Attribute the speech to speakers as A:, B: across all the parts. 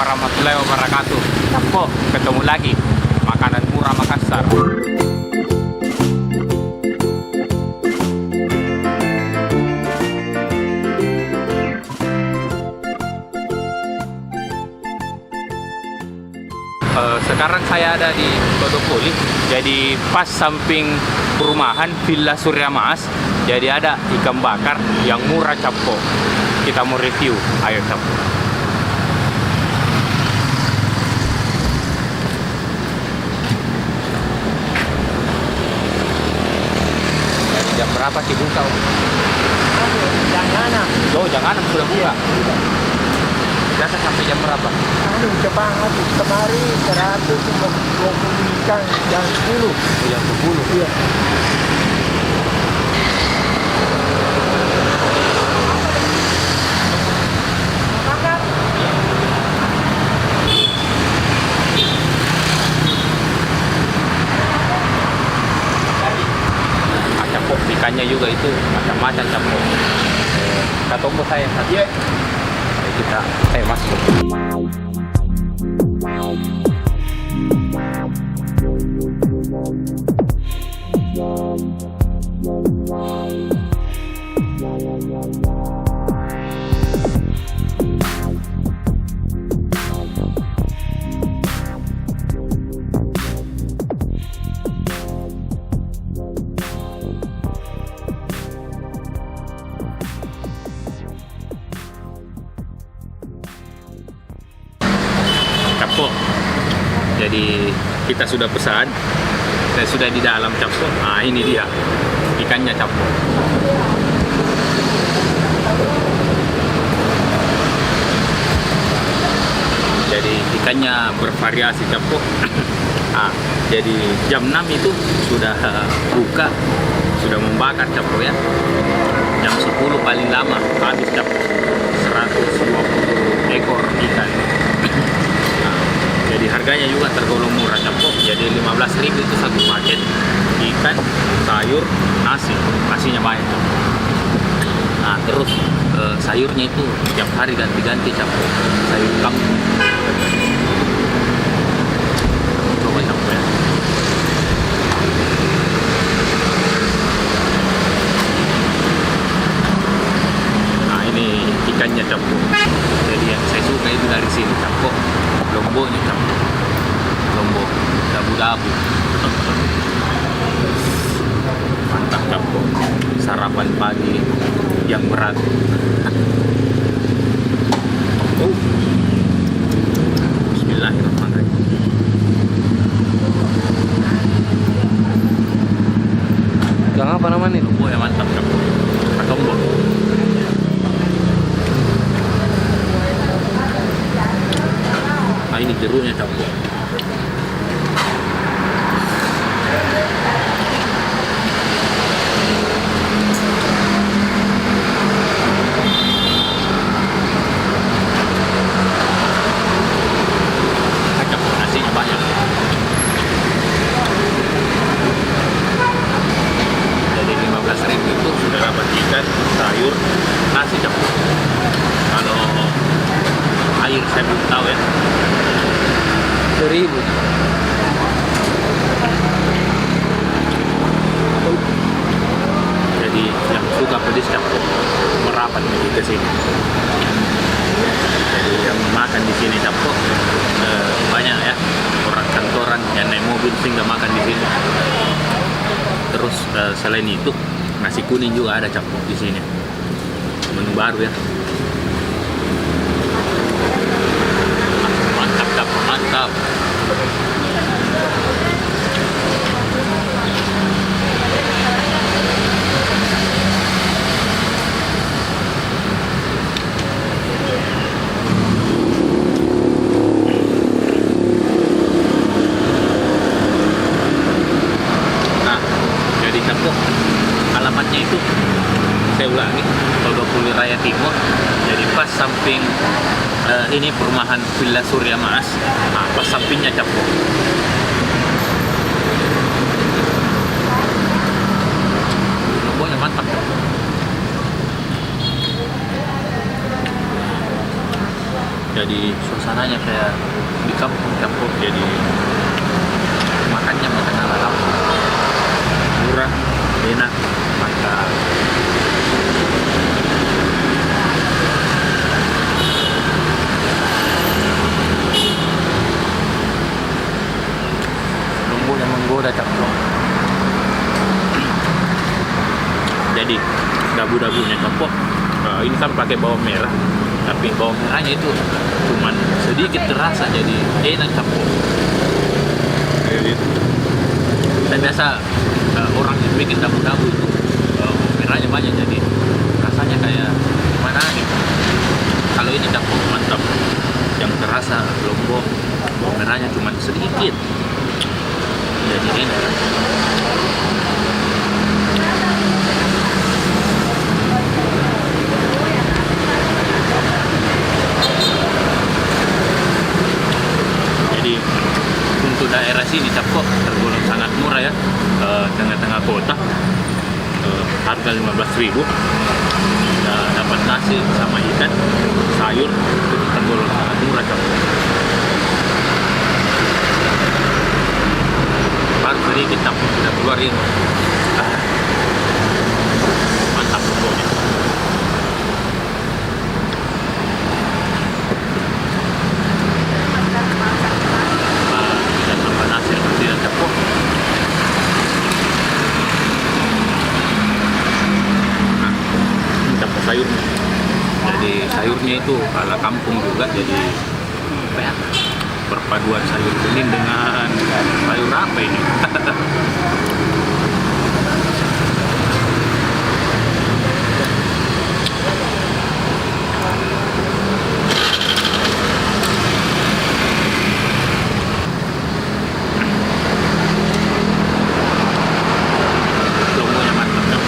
A: warahmatullahi wabarakatuh. Capo, ketemu lagi makanan murah Makassar. Sekarang saya ada di Todopoli, jadi pas samping perumahan Villa Surya Mas. Jadi ada ikan bakar yang murah Capo. Kita mau review, ayo Capo. Dari jam berapa sih buka?
B: Jangan,
A: Oh, jangan sudah buka. Biasa sampai jam berapa?
B: Jepang itu kemari 120 ikan jam 10.
A: Jam 10.
B: Iya.
A: Capo, ikannya juga itu macam-macam Capo. Katombo saya satu.
B: Iya.
A: Kita masuk. Capo. Jadi kita sudah pesan. Saya sudah di dalam Capo. Nah, ini dia ikannya Capo. Jadi ikannya bervariasi Capo. Jadi jam 6 itu sudah buka, sudah membakar Capo ya. Jam 10 paling lama habis Capo. 120 ekor ikan. Jadi harganya juga tergolong murah Capo. Jadi 15.000 itu satu paket ikan, sayur, nasi. Nasinya banyak Capo. Nah, terus sayurnya itu tiap hari ganti-ganti Capo. Sayur kangkung. Coba Capo ya. Nah, ini ikannya Capo. Jadi yang saya suka itu dari sini Capo. Lomboknya Capo. Lombok dabu-dabu. Mantap Capo. Sarapan pagi yang berat. Bismillahirrahmanirrahim. Yang apa namanya nih? Lombok ya, mantap Capo. Lombok. Nah, ini jeruknya Capo. Capo, nasinya banyak. Jadi 15.000 itu sudah dapat ikan, sayur, nasi Capo. Kalau air saya belum tahu ya. 1.000. Jadi yang suka pedas Capo merapat ke sini. Jadi yang makan di sini Capo banyak ya, orang kantoran yang naik mobil sehingga makan di sini. Terus selain itu nasi kuning juga ada Capo di sini. Menu baru ya. Mantap Capo, mantap. Nah, jadi Capo alamatnya itu saya ulangi, Todopoli Raya Timur. Jadi pas samping ini perumahan Villa Surya Mas. Nah, pas sampingnya Capo. Lomboknya mantap Capo. Jadi suasananya kayak di kampung campur, jadi makannya makan ala kampung, murah, enak, maka lembut yang menggoda caplok. Jadi dabu-dabunya caplok. Ini kan pakai bawang merah, tapi bawang merahnya itu cuman sedikit terasa, jadi enak campur. Dan biasa orang yang bikin dabu-dabu itu bawang merahnya banyak, jadi rasanya kayak mana gitu. Kalau ini campur mantap, yang terasa lombok bawang merahnya cuman sedikit, jadi enak. Jadi untuk daerah sini Capcok tergolong sangat murah ya, tengah-tengah kota, harga 15.000, dapat nasi sama ikan, sayur, itu tergolong sangat murah Capcok. Baru sedikit Capcok sudah keluarin, mantap pokoknya. Dan tambah nasi yang tidak Capcok. Campur sayurnya, jadi sayurnya itu ala kampung juga, jadi apa ya, perpaduan sayur kuning dengan sayur apa ini. Lomboknya mantap kan?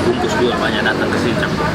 A: Bungkus juga banyak datang ke sini Capcok.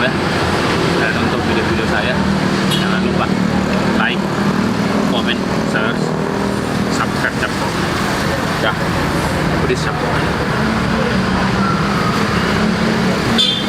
A: ya. Dan untuk video-video saya jangan lupa like, comment, share, subscribe channel. Ya, peace out.